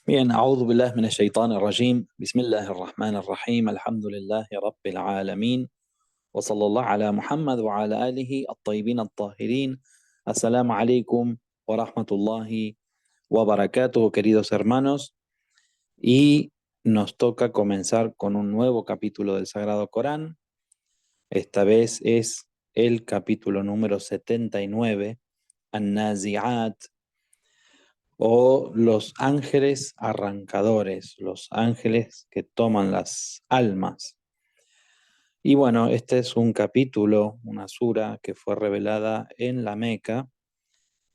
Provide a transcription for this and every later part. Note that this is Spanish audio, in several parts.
Bien, أعوذ بالله من الشيطان الرجيم بسم الله الرحمن الرحيم الحمد لله رب العالمين وصلى الله على محمد وعلى آله الطيبين الطاهرين. Assalamu alaikum wa rahmatullahi wa barakatuh, queridos hermanos. Y nos toca comenzar con un nuevo capítulo del Sagrado Corán. Esta vez es el capítulo número 79, An-Nazi'at, o los ángeles arrancadores, los ángeles que toman las almas. Y bueno, este es un capítulo, una sura que fue revelada en la Meca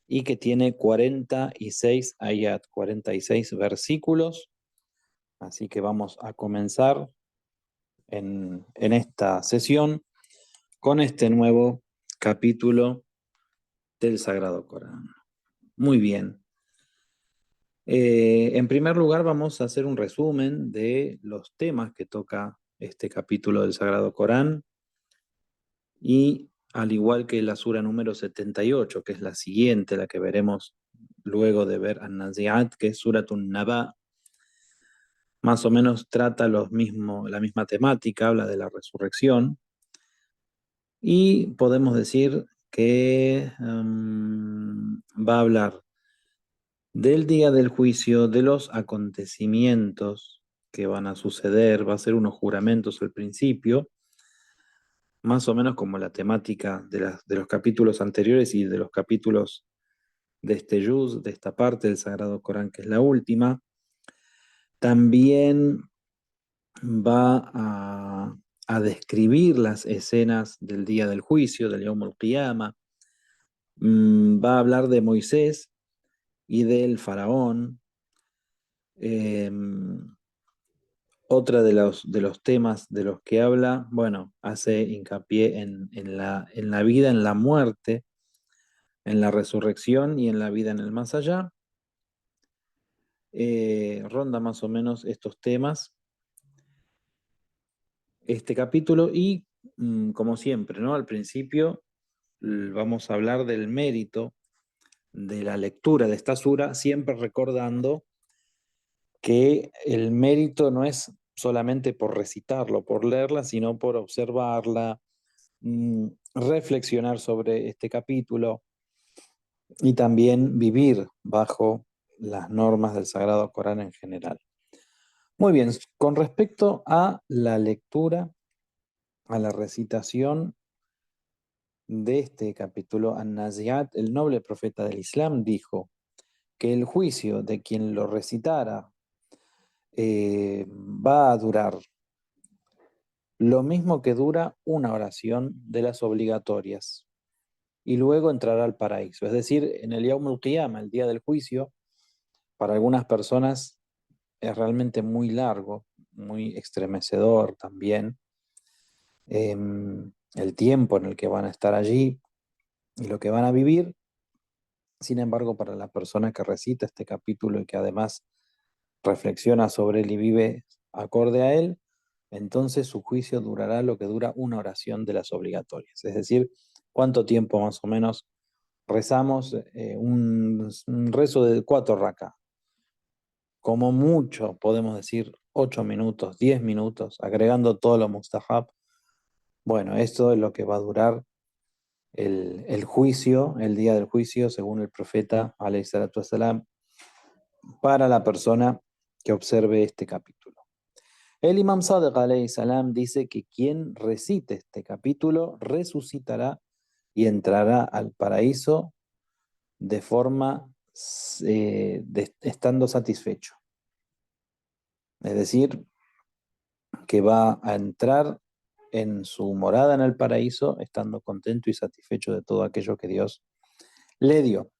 y que tiene 46 ayat, 46 versículos. Así que vamos a comenzar en esta sesión con este nuevo capítulo del Sagrado Corán. Muy bien. En primer lugar, vamos a hacer un resumen de los temas que toca este capítulo del Sagrado Corán y al igual que la sura número 78, que es la siguiente, la que veremos luego de ver An-Nazi'at, que es Suratun Naba, más o menos trata la misma temática, habla de la resurrección y podemos decir que va a hablar del día del juicio, de los acontecimientos que van a suceder, va a ser unos juramentos al principio, más o menos como la temática de los capítulos anteriores y de los capítulos de este juz, de esta parte del Sagrado Corán, que es la última. También va a describir las escenas del día del juicio, del Yawm al-Qiyamah. Va a hablar de Moisés y del faraón. Eh, Otra de los temas de los que habla, bueno, hace hincapié en la vida, en la muerte, en la resurrección y en la vida en el más allá. Ronda más o menos estos temas, este capítulo, y como siempre, ¿no? Al principio vamos a hablar del mérito de la lectura de esta sura, siempre recordando que el mérito no es solamente por recitarlo, por leerla, sino por observarla, reflexionar sobre este capítulo y también vivir bajo las normas del Sagrado Corán en general. Muy bien, con respecto a la lectura, a la recitación de este capítulo, An-Nazi'at, el noble profeta del Islam, dijo que el juicio de quien lo recitara va a durar lo mismo que dura una oración de las obligatorias y luego entrará al paraíso. Es decir, en el Yawm al-Qiyamah, el día del juicio, para algunas personas es realmente muy largo, muy estremecedor también, el tiempo en el que van a estar allí y lo que van a vivir. Sin embargo, para la persona que recita este capítulo y que además reflexiona sobre él y vive acorde a él, entonces su juicio durará lo que dura una oración de las obligatorias. Es decir, cuánto tiempo más o menos rezamos un rezo de 4 rakā. Como mucho podemos decir 8 minutos, 10 minutos, agregando todo lo mustahab. Bueno, esto es lo que va a durar el juicio, el día del juicio, según el profeta, alayhi salatu wassalam, para la persona que observe este capítulo. El Imam Sadiq alayhi salam dice que quien recite este capítulo resucitará y entrará al paraíso de forma estando satisfecho. Es decir, que va a entrar en su morada en el paraíso estando contento y satisfecho de todo aquello que Dios le dio.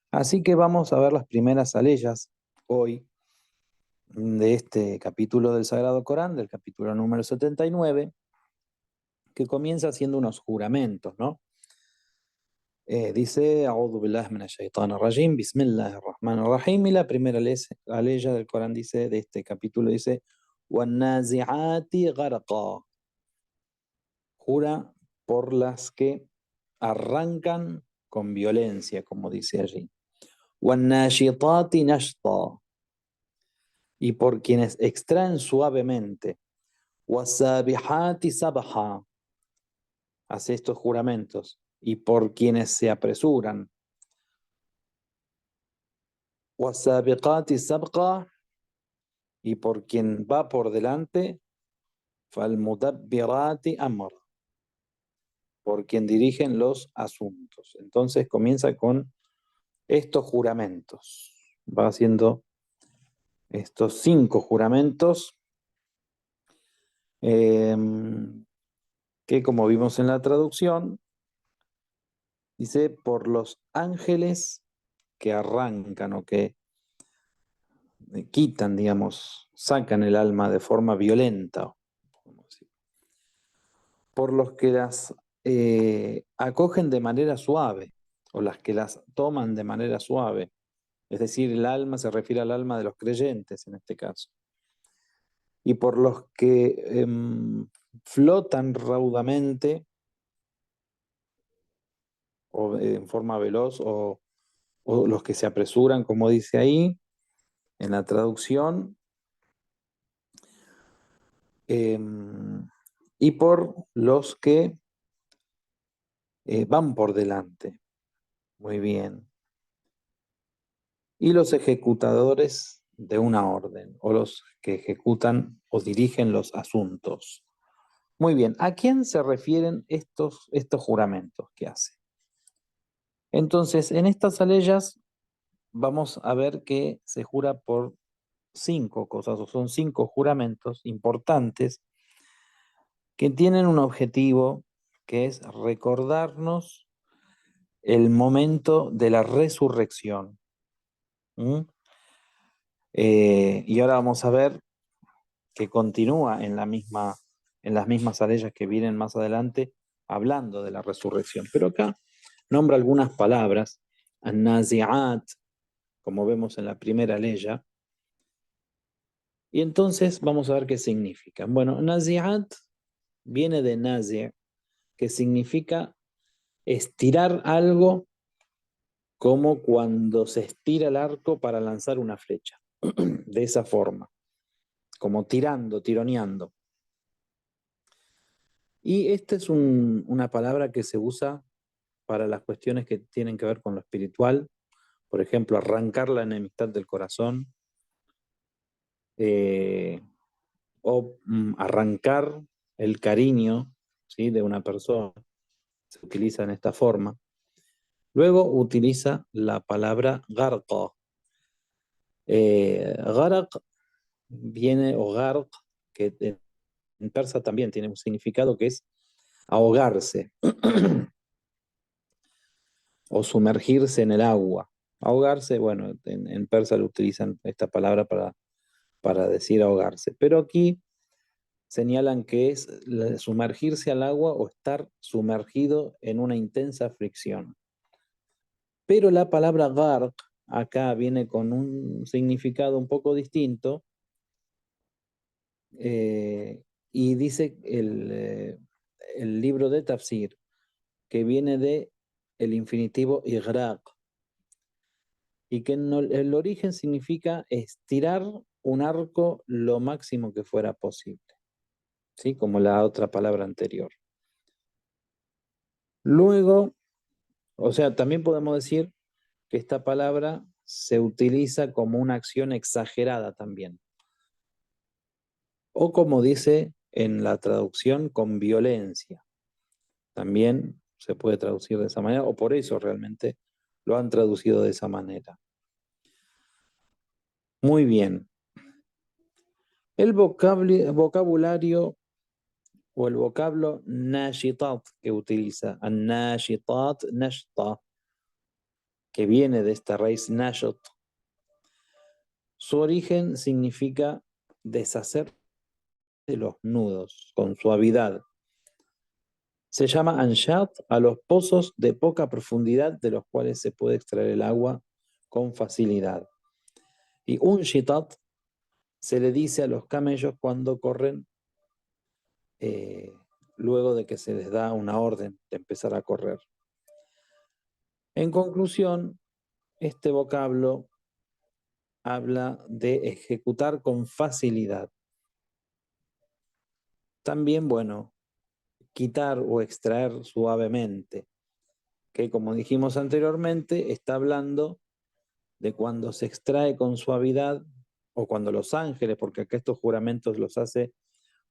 Así que vamos a ver las primeras aleyas hoy de este capítulo del Sagrado Corán, del capítulo número 79, que comienza haciendo unos juramentos, ¿no? Dice, A'udhu billahi minash shaitanir rajim, Bismillahir Rahmanir Rahim, y la primera aleya del Corán dice, de este capítulo dice, وَالنَّازِعَاتِ غَرْقًا, jura por las que arrancan con violencia, como dice allí. وَالنَّاشِطَاتِ نَشْطًا, y por quienes extraen suavemente. Wasabihati sabaha, hace estos juramentos, y por quienes se apresuran. Wasabiqati sabqa, y por quien va por delante. Falmudabbirati amr, por quien dirigen los asuntos. Entonces comienza con estos juramentos. Va haciendo estos 5 juramentos eh, que, como vimos en la traducción, dice por los ángeles que arrancan o que quitan, digamos, sacan el alma de forma violenta, por los que las acogen de manera suave o las que las toman de manera suave. Es decir, el alma se refiere al alma de los creyentes en este caso. Y por los que flotan raudamente o en forma veloz o los que se apresuran, como dice ahí en la traducción, y por los que van por delante. Muy bien. Y los ejecutadores de una orden, o los que ejecutan o dirigen los asuntos. Muy bien, ¿a quién se refieren estos juramentos que hace? Entonces, en estas aleyas vamos a ver que se jura por 5 cosas, o son 5 juramentos importantes que tienen un objetivo que es recordarnos el momento de la resurrección. ¿Mm? Y ahora vamos a ver que continúa en las mismas aleyas que vienen más adelante, hablando de la resurrección. Pero acá nombra algunas palabras, an-nazi'at, como vemos en la primera aleya, y entonces vamos a ver qué significan. Bueno, nazi'at viene de nazi', que significa estirar algo como cuando se estira el arco para lanzar una flecha, de esa forma, como tirando, tironeando. Y esta es una palabra que se usa para las cuestiones que tienen que ver con lo espiritual, por ejemplo, arrancar la enemistad del corazón, eh, o arrancar el cariño, ¿sí?, de una persona, se utiliza en esta forma. Luego utiliza la palabra garqa. Gharq viene, o gharq, que en persa también tiene un significado que es ahogarse o sumergirse en el agua. Ahogarse, bueno, en persa lo utilizan esta palabra para decir ahogarse, pero aquí señalan que es sumergirse al agua o estar sumergido en una intensa fricción. Pero la palabra gharq acá viene con un significado un poco distinto, y dice el libro de Tafsir que viene de el infinitivo igraq, y que el origen significa estirar un arco lo máximo que fuera posible, ¿sí?, como la otra palabra anterior. Luego, o sea, también podemos decir que esta palabra se utiliza como una acción exagerada también, o como dice en la traducción, con violencia. También se puede traducir de esa manera, o por eso realmente lo han traducido de esa manera. Muy bien. El vocabulario o el vocablo nashitat que utiliza, an-nashitat nashta, que viene de esta raíz nashat, su origen significa deshacer de los nudos con suavidad. Se llama anshat a los pozos de poca profundidad de los cuales se puede extraer el agua con facilidad. Y unshitat se le dice a los camellos cuando corren luego de que se les da una orden de empezar a correr. En conclusión, este vocablo habla de ejecutar con facilidad. También, bueno, quitar o extraer suavemente, que como dijimos anteriormente, está hablando de cuando se extrae con suavidad o cuando los ángeles, porque acá estos juramentos los hace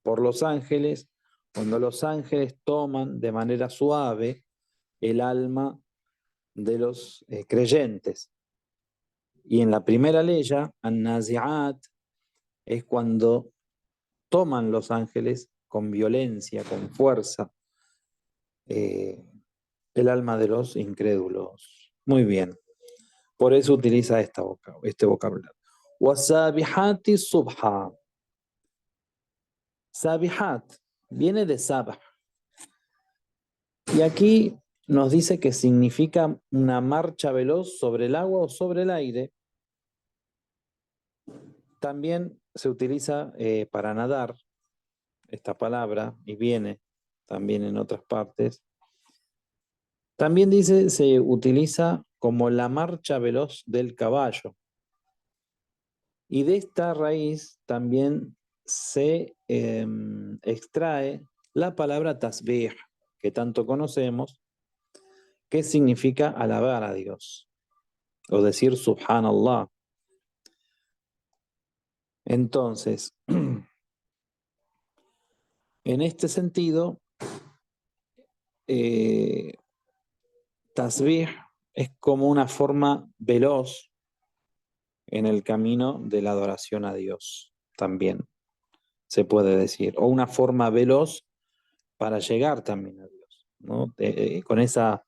por los ángeles, cuando los ángeles toman de manera suave el alma de los creyentes. Y en la primera ley, an-nazi'at, es cuando toman los ángeles con violencia, con fuerza, el alma de los incrédulos. Muy bien. Por eso utiliza este vocabulario. Wasabihati subha. Sabihat viene de sabah. Y aquí nos dice que significa una marcha veloz sobre el agua o sobre el aire. También se utiliza para nadar esta palabra y viene también en otras partes. También dice, se utiliza como la marcha veloz del caballo. Y de esta raíz también se extrae la palabra tasbih, que tanto conocemos, que significa alabar a Dios, o decir subhanallah. Entonces, en este sentido, tasbih es como una forma veloz en el camino de la adoración a Dios, también se puede decir, o una forma veloz para llegar también a Dios, ¿no? Con esa,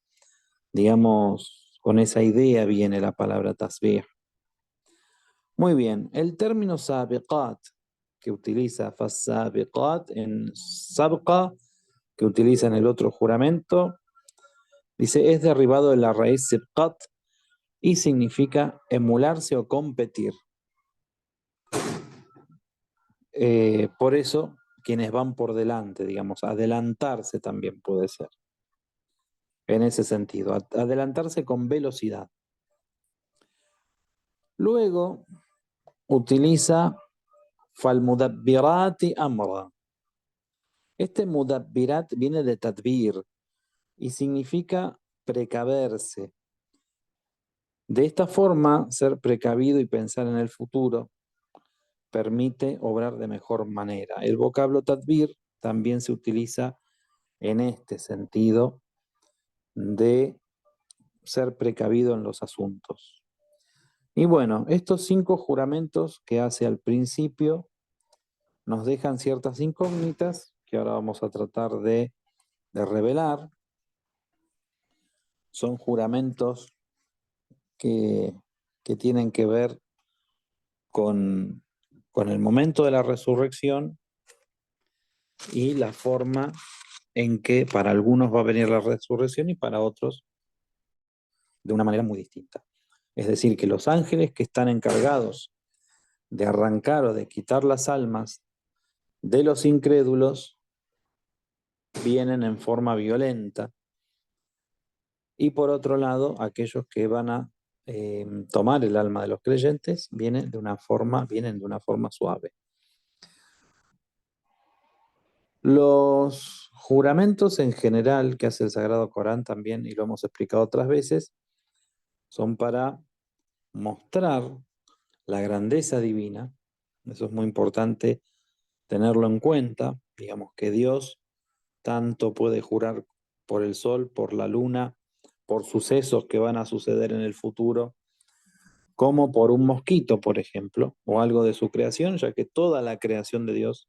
digamos, con esa idea viene la palabra tasbih. Muy bien, el término sabiqat que utiliza fasabiqat en sabqa, que utiliza en el otro juramento, dice es derivado de la raíz sibqat y significa emularse o competir. Por eso, quienes van por delante, digamos, adelantarse también puede ser, en ese sentido, adelantarse con velocidad. Luego utiliza falmudabbirati amra. Este mudabbirat viene de tadbir y significa precaverse. De esta forma, ser precavido y pensar en el futuro permite obrar de mejor manera. El vocablo tadbir también se utiliza en este sentido de ser precavido en los asuntos. Y bueno, estos 5 juramentos que hace al principio nos dejan ciertas incógnitas que ahora vamos a tratar de revelar. Son juramentos que tienen que ver con el momento de la resurrección y la forma en que para algunos va a venir la resurrección y para otros de una manera muy distinta. Es decir, que los ángeles que están encargados de arrancar o de quitar las almas de los incrédulos vienen en forma violenta, y por otro lado, aquellos que van a tomar el alma de los creyentes vienen de una forma suave. Los juramentos en general que hace el Sagrado Corán también, y lo hemos explicado otras veces, son para mostrar la grandeza divina. Eso es muy importante tenerlo en cuenta. Digamos que Dios tanto puede jurar por el sol, por la luna, por sucesos que van a suceder en el futuro, como por un mosquito, por ejemplo, o algo de su creación, ya que toda la creación de Dios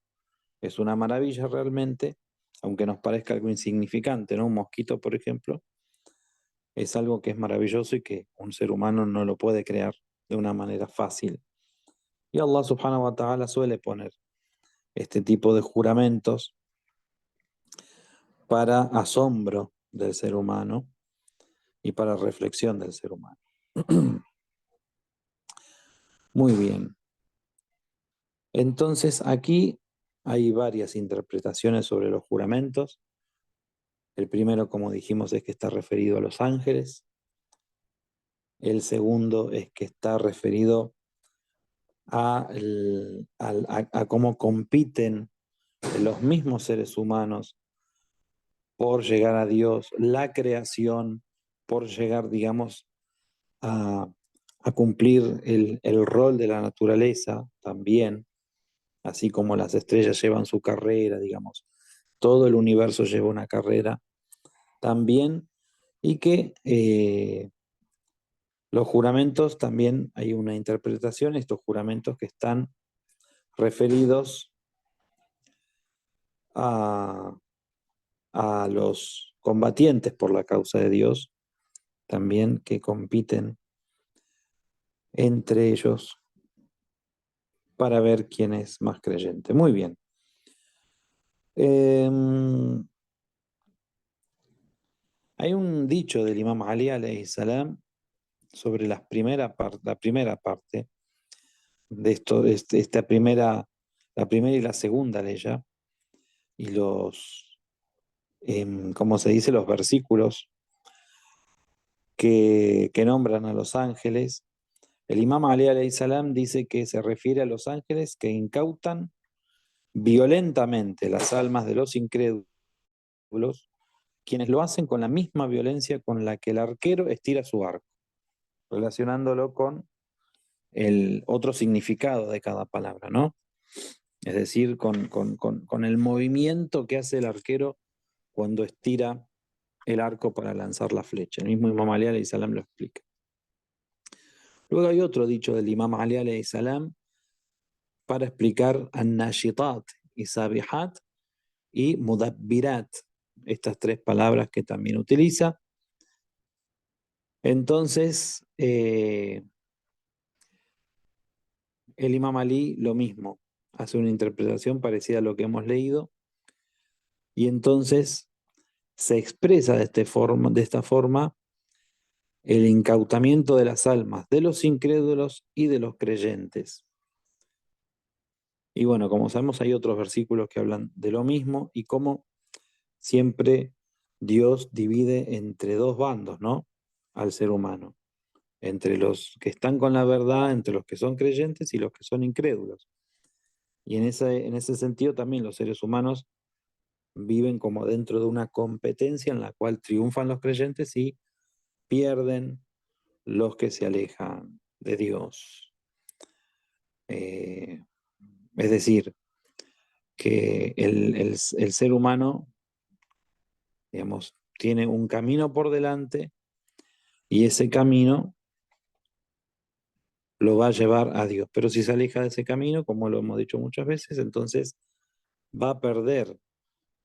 es una maravilla realmente, aunque nos parezca algo insignificante, ¿no? Un mosquito, por ejemplo, es algo que es maravilloso y que un ser humano no lo puede crear de una manera fácil. Y Allah subhanahu wa ta'ala suele poner este tipo de juramentos para asombro del ser humano y para reflexión del ser humano. Muy bien. Entonces aquí hay varias interpretaciones sobre los juramentos. El primero, como dijimos, es que está referido a los ángeles. El segundo es que está referido a cómo compiten los mismos seres humanos por llegar a Dios, la creación, por llegar, digamos, a, a cumplir el rol de la naturaleza también, así como las estrellas llevan su carrera, digamos, todo el universo lleva una carrera también, y que los juramentos también hay una interpretación, estos juramentos que están referidos a, a los combatientes por la causa de Dios, también que compiten entre ellos para ver quién es más creyente. Muy bien. Hay un dicho del Imam Ali alayhi salam sobre la primera parte de esto, la primera y la segunda ley ya, y como se dice, los versículos que nombran a los ángeles. El Imam Ali alayhi salam dice que se refiere a los ángeles que incautan violentamente las almas de los incrédulos, quienes lo hacen con la misma violencia con la que el arquero estira su arco, relacionándolo con el otro significado de cada palabra, ¿no? Es decir, con el movimiento que hace el arquero cuando estira el arco para lanzar la flecha. El mismo Imam Ali alayhi salam lo explica. Luego hay otro dicho del Imam Ali alayhi salam para explicar an-nashitat y sabihat y mudabbirat, estas tres palabras que también utiliza. Entonces, el Imam Ali lo mismo, hace una interpretación parecida a lo que hemos leído, y entonces se expresa de esta forma el incautamiento de las almas de los incrédulos y de los creyentes. Y bueno, como sabemos, hay otros versículos que hablan de lo mismo y cómo siempre Dios divide entre dos bandos, ¿no? Al ser humano, entre los que están con la verdad, entre los que son creyentes y los que son incrédulos. Y en ese sentido también los seres humanos viven como dentro de una competencia en la cual triunfan los creyentes y pierden los que se alejan de Dios. Es decir, que el ser humano, digamos, tiene un camino por delante y ese camino lo va a llevar a Dios. Pero si se aleja de ese camino, como lo hemos dicho muchas veces, entonces va a perder,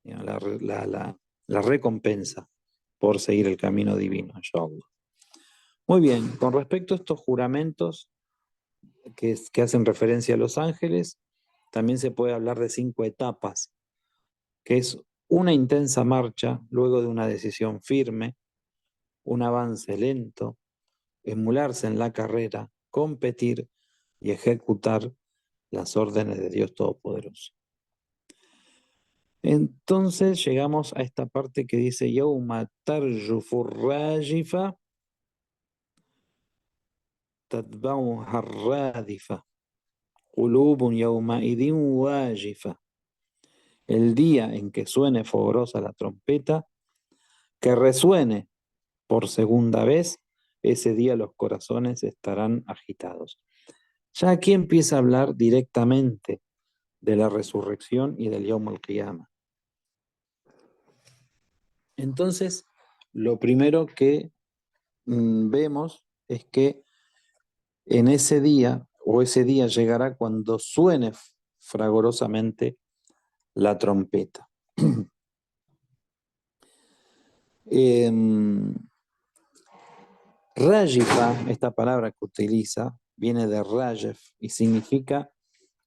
digamos, la recompensa por seguir el camino divino, inshallah. Muy bien, con respecto a estos juramentos que hacen referencia a los ángeles, también se puede hablar de 5 etapas, que es una intensa marcha luego de una decisión firme, un avance lento, emularse en la carrera, competir y ejecutar las órdenes de Dios Todopoderoso. Entonces llegamos a esta parte que dice Yawma tarjufu rajifa tatba'uha radifa qulubun yawma'idin wajifa. El día en que suene fogorosa la trompeta, que resuene por segunda vez, ese día los corazones estarán agitados. Ya aquí empieza a hablar directamente de la resurrección y del Yawm al-Qiyamah. Entonces, lo primero que vemos es que en ese día, o ese día llegará cuando suene fragorosamente la trompeta. Rajifa, esta palabra que utiliza, viene de Rajef y significa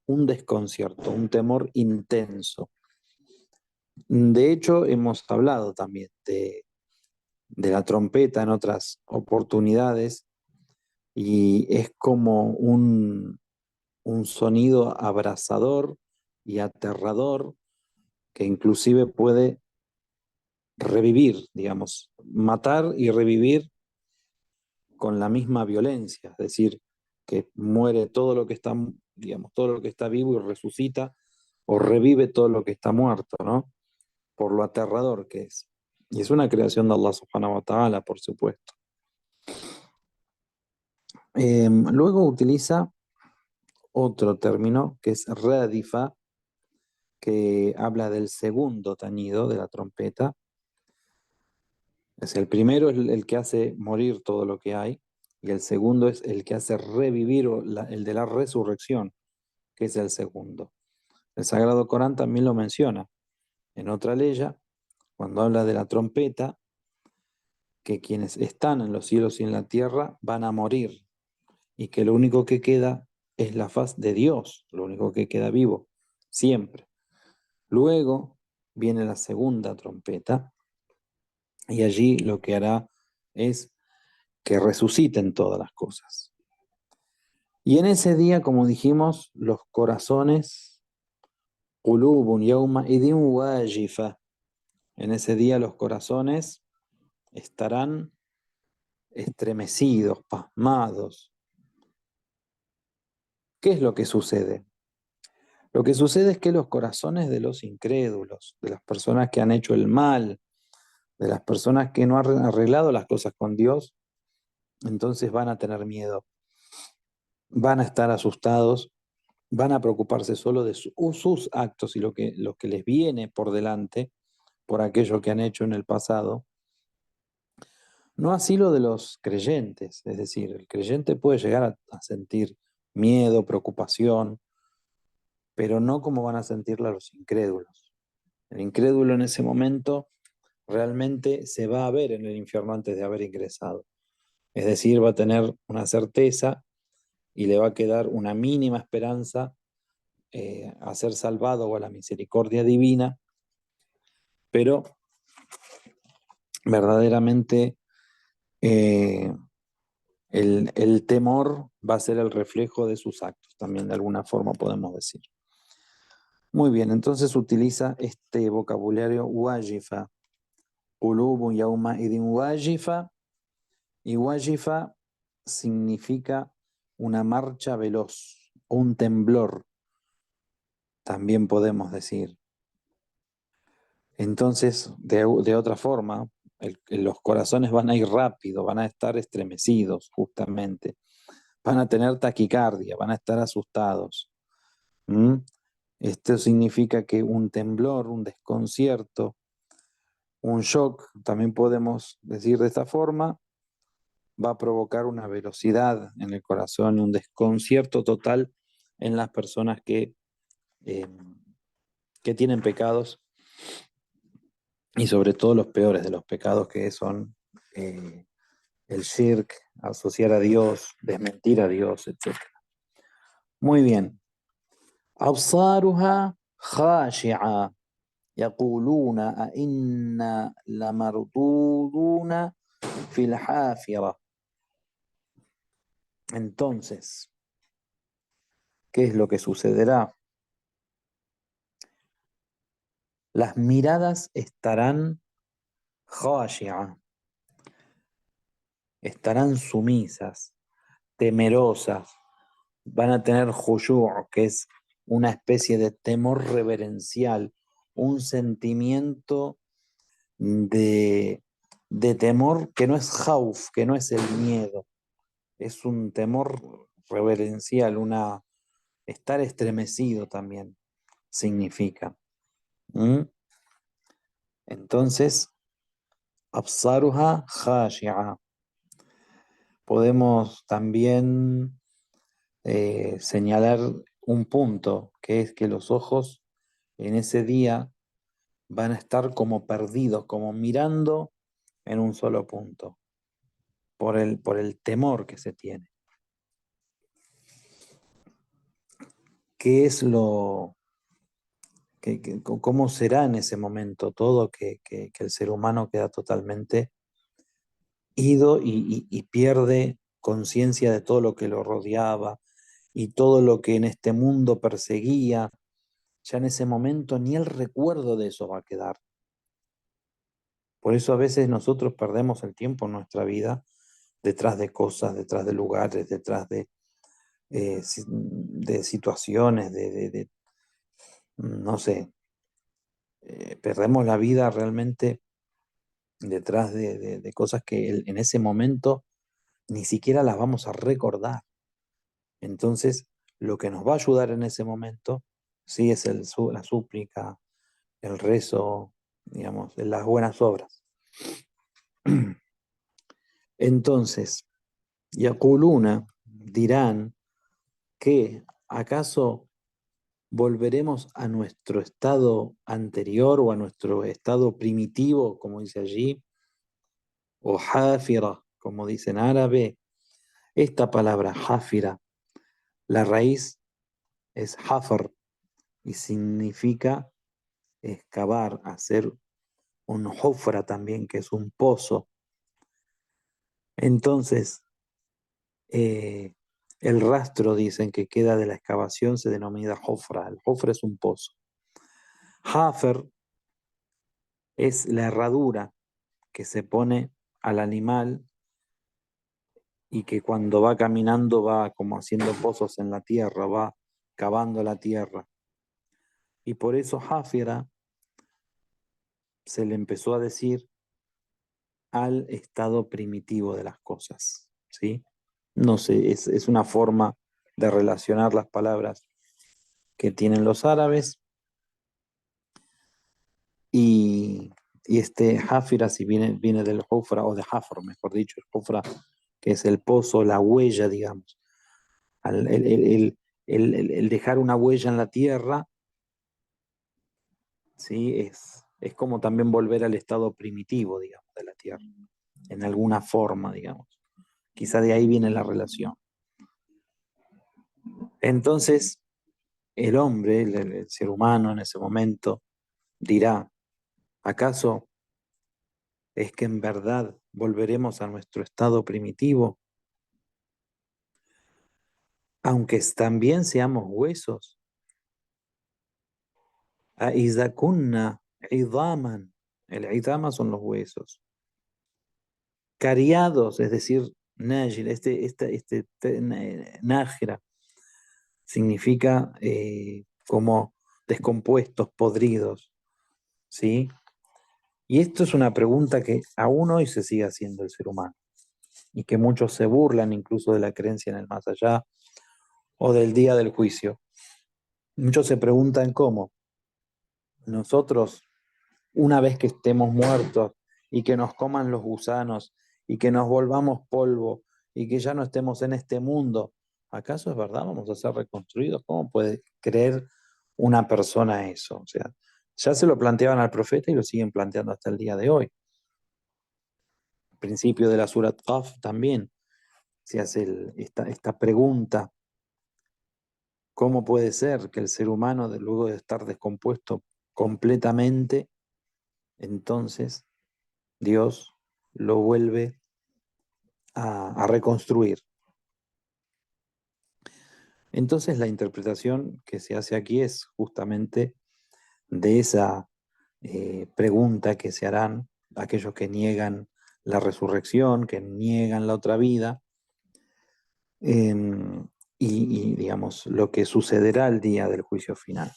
un desconcierto, un temor intenso. De hecho, hemos hablado también de la trompeta en otras oportunidades y es como un sonido abrasador y aterrador que inclusive puede revivir, digamos, matar y revivir con la misma violencia, es decir, que muere todo lo que está, digamos, todo lo que está vivo y resucita o revive todo lo que está muerto, ¿no? Por lo aterrador que es. Y es una creación de Allah subhanahu wa ta'ala, por supuesto. Luego utiliza otro término que es radifa, que habla del segundo tañido de la trompeta. Es el primero es el que hace morir todo lo que hay, y el segundo es el que hace revivir, el de la resurrección, que es el segundo. El Sagrado Corán también lo menciona en otra ley, cuando habla de la trompeta, que quienes están en los cielos y en la tierra van a morir, y que lo único que queda es la faz de Dios, lo único que queda vivo, siempre. Luego viene la segunda trompeta, y allí lo que hará es que resuciten todas las cosas. Y en ese día, como dijimos, los corazones, qulubun yawma idin wajifa, en ese día los corazones estarán estremecidos, pasmados. ¿Qué es lo que sucede? Lo que sucede es que los corazones de los incrédulos, de las personas que han hecho el mal, de las personas que no han arreglado las cosas con Dios, entonces van a tener miedo, van a estar asustados, van a preocuparse solo de sus actos y lo que les viene por delante, por aquello que han hecho en el pasado. No así lo de los creyentes, es decir, el creyente puede llegar a sentir miedo, preocupación, pero no como van a sentirla los incrédulos. El incrédulo en ese momento realmente se va a ver en el infierno antes de haber ingresado. Es decir, va a tener una certeza y le va a quedar una mínima esperanza a ser salvado o a la misericordia divina, pero verdaderamente eh, el temor va a ser el reflejo de sus actos, también de alguna forma podemos decir. Muy bien, entonces utiliza este vocabulario wajifa, qulubun yawma idin wajifa, y wajifa significa una marcha veloz, un temblor, también podemos decir. Entonces, de otra forma, los corazones van a ir rápido, van a estar estremecidos justamente, van a tener taquicardia, van a estar asustados. ¿Mm? Esto significa que un temblor, un desconcierto, un shock, también podemos decir de esta forma, va a provocar una velocidad en el corazón y un desconcierto total en las personas eh, que tienen pecados, y sobre todo los peores de los pecados, que son eh, el shirk, asociar a Dios, desmentir a Dios, etc. Muy bien. أبصارها خاشعة يقولون أئنا لمردودون في الحافرة. Entonces, ¿qué es lo que sucederá? Las miradas estarán khashi'a, estarán sumisas, temerosas, van a tener khushu', que es una especie de temor reverencial, un sentimiento de, de temor que no es jauf, que no es el miedo, es un temor reverencial, estar estremecido también significa. ¿Mm? Entonces, absaruha khashi'a. Podemos también señalar un punto, que es que los ojos en ese día van a estar como perdidos, como mirando en un solo punto, por el temor que se tiene. ¿Qué es cómo será en ese momento todo que el ser humano queda totalmente ido y pierde conciencia de todo lo que lo rodeaba y todo lo que en este mundo perseguía? Ya en ese momento ni el recuerdo de eso va a quedar. Por eso a veces nosotros perdemos el tiempo en nuestra vida detrás de cosas, detrás de lugares, detrás de situaciones, no sé, perdemos la vida realmente detrás de cosas que en ese momento ni siquiera las vamos a recordar. Entonces, lo que nos va a ayudar en ese momento, sí, es la súplica, el rezo, digamos, las buenas obras. Entonces, Yaquluna dirán que ¿acaso volveremos a nuestro estado anterior o a nuestro estado primitivo, como dice allí, o hafira, como dice en árabe? Esta palabra hafira, la raíz es hafar y significa excavar, hacer un hufra también, que es un pozo. Entonces, eh, el rastro, dicen, que queda de la excavación se denomina hufra. El hufra es un pozo. Hafer es la herradura que se pone al animal y que cuando va caminando va como haciendo pozos en la tierra, va cavando la tierra. Y por eso Hafira se le empezó a decir al estado primitivo de las cosas, ¿sí? No sé, es una forma de relacionar las palabras que tienen los árabes y, y este Hafira, si viene del Hufra o de Hafr, mejor dicho, el Hufra, que es el pozo, la huella, digamos. Al- el, el- el- el dejar una huella en la tierra, ¿sí? Es como también volver al estado primitivo, digamos, de la tierra, en alguna forma, digamos. Quizá de ahí viene la relación. Entonces, el hombre, el ser humano en ese momento, dirá, ¿acaso es que en verdad volveremos a nuestro estado primitivo, aunque también seamos huesos? A izakunna idaman, el idama son los huesos. Cariados, es decir, nájil, nájera, significa como descompuestos, podridos, ¿sí? Y esto es una pregunta que aún hoy se sigue haciendo el ser humano y que muchos se burlan incluso de la creencia en el más allá o del día del juicio. Muchos se preguntan cómo nosotros, una vez que estemos muertos y que nos coman los gusanos y que nos volvamos polvo y que ya no estemos en este mundo, ¿acaso es verdad? ¿Vamos a ser reconstruidos? ¿Cómo puede creer una persona eso? O sea, ya se lo planteaban al profeta y lo siguen planteando hasta el día de hoy. Al principio de la Surat Qaf también se hace esta pregunta: ¿cómo puede ser que el ser humano, luego de estar descompuesto completamente, entonces Dios lo vuelve a reconstruir? Entonces la interpretación que se hace aquí es justamente de esa pregunta que se harán aquellos que niegan la resurrección, que niegan la otra vida, em, digamos, lo que sucederá el día del juicio final.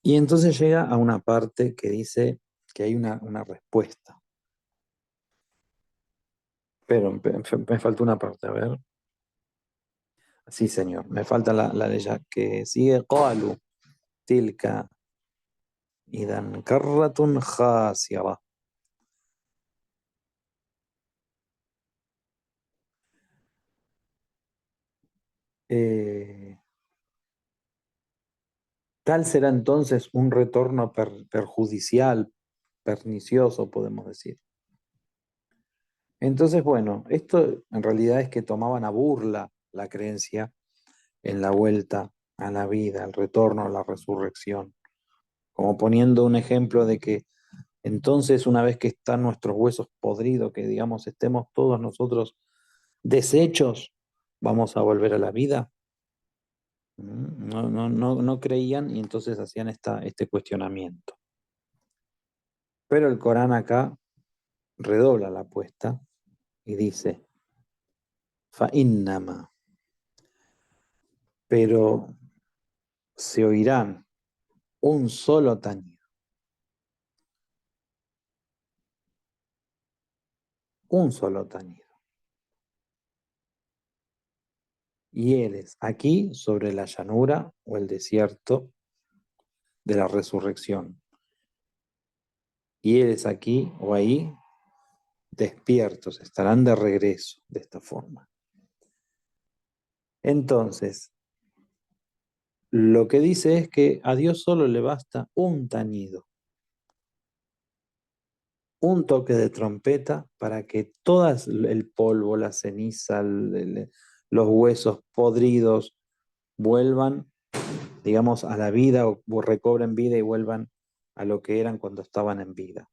Y entonces llega a una parte que dice que hay una respuesta. Pero me falta una parte, a ver. Sí, señor, me falta la de ella, que sigue qalu tilka idan karratun khasira. Eh, Tal será entonces un retorno perjudicial, pernicioso, podemos decir. Entonces, bueno, esto en realidad es que tomaban a burla la creencia en la vuelta a la vida, el retorno a la resurrección, como poniendo un ejemplo de que entonces una vez que están nuestros huesos podridos, que digamos estemos todos nosotros deshechos, vamos a volver a la vida. No creían y entonces hacían este cuestionamiento. Pero el Corán acá redobla la apuesta y dice, فإنما, pero se oirán un solo tañido, un solo tañido. Y eres aquí sobre la llanura o el desierto de la resurrección. Y eres aquí o ahí despiertos, estarán de regreso de esta forma. Entonces, lo que dice es que a Dios solo le basta un tañido, un toque de trompeta para que todo el polvo, la ceniza, los huesos podridos vuelvan, digamos, a la vida o recobren vida y vuelvan a lo que eran cuando estaban en vida.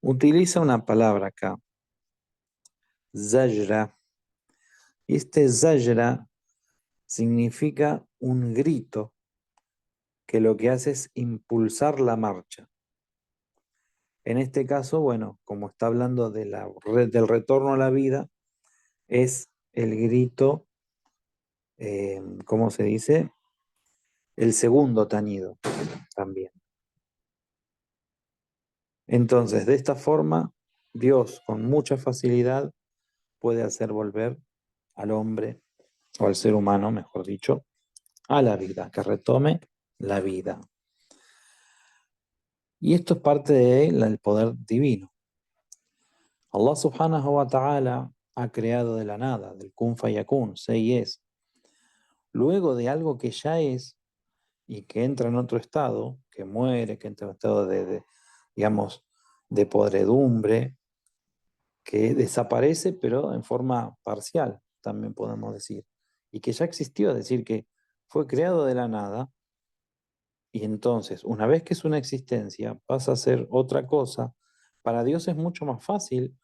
Utiliza una palabra acá, zajra. Y este zajra significa un grito que lo que hace es impulsar la marcha. En este caso, bueno, como está hablando de del retorno a la vida, es el grito, ¿cómo se dice? El segundo tañido también. Entonces, de esta forma, Dios con mucha facilidad puede hacer volver al hombre, o al ser humano, mejor dicho, a la vida, que retome la vida. Y esto es parte del poder divino. Allah subhanahu wa ta'ala ha creado de la nada, del kun fayakun, sé y es. Luego de algo que ya es y que entra en otro estado, que muere, que entra en un estado digamos, de podredumbre, que desaparece, pero en forma parcial, también podemos decir, y que ya existió, es decir, que fue creado de la nada, y entonces, una vez que es una existencia, pasa a ser otra cosa, para Dios es mucho más fácil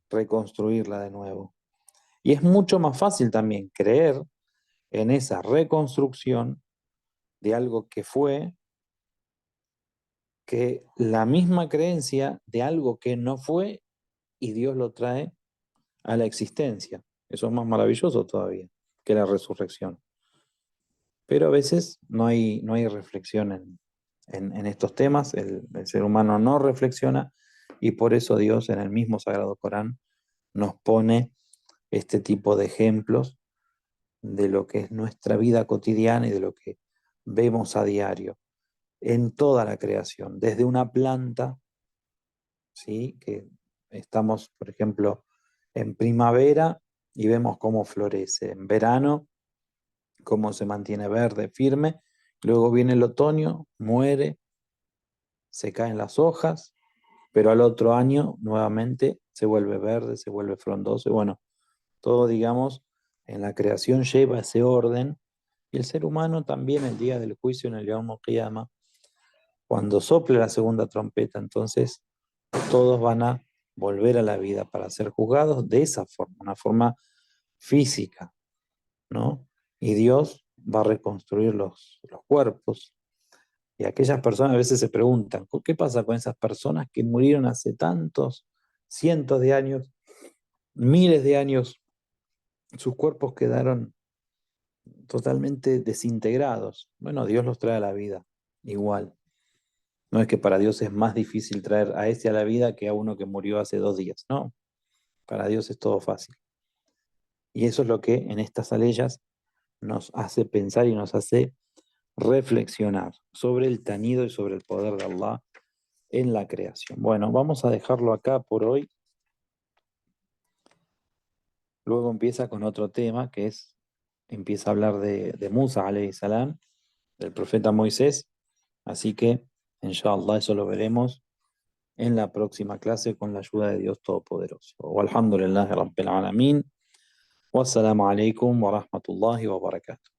reconstruirla de nuevo. Y es mucho más fácil también creer en esa reconstrucción de algo que fue, que la misma creencia de algo que no fue y Dios lo trae a la existencia. Eso es más maravilloso todavía que la resurrección. Pero a veces no hay reflexión en estos temas, el ser humano no reflexiona y por eso Dios en el mismo Sagrado Corán nos pone este tipo de ejemplos de lo que es nuestra vida cotidiana y de lo que vemos a diario en toda la creación, desde una planta, ¿sí? Que estamos, por ejemplo, en primavera y vemos cómo florece, en verano, cómo se mantiene verde, firme, luego viene el otoño, muere, se caen las hojas, pero al otro año nuevamente se vuelve verde, se vuelve frondoso, y bueno, todo, digamos, en la creación lleva ese orden, y el ser humano también el día del juicio en el Yawm al-Qiyamah, cuando sople la segunda trompeta, entonces todos van a volver a la vida para ser juzgados de esa forma, una forma física, ¿no? Y Dios va a reconstruir los cuerpos. Y aquellas personas a veces se preguntan, ¿qué pasa con esas personas que murieron hace tantos, cientos de años, miles de años? Sus cuerpos quedaron totalmente desintegrados. Bueno, Dios los trae a la vida, igual. No es que para Dios es más difícil traer a ese a la vida que a uno que murió hace 2 días, no. Para Dios es todo fácil. Y eso es lo que en estas aleyas nos hace pensar y nos hace reflexionar sobre el tañido y sobre el poder de Allah en la creación. Bueno, vamos a dejarlo acá por hoy. Luego empieza con otro tema que empieza a hablar de Musa, alayhi salam, del profeta Moisés. Así que, inshallah, eso lo veremos en la próxima clase con la ayuda de Dios Todopoderoso. Walhamdulillahi Rabbil Alamin. Wassalamu alaikum wa rahmatullahi wa barakatuh.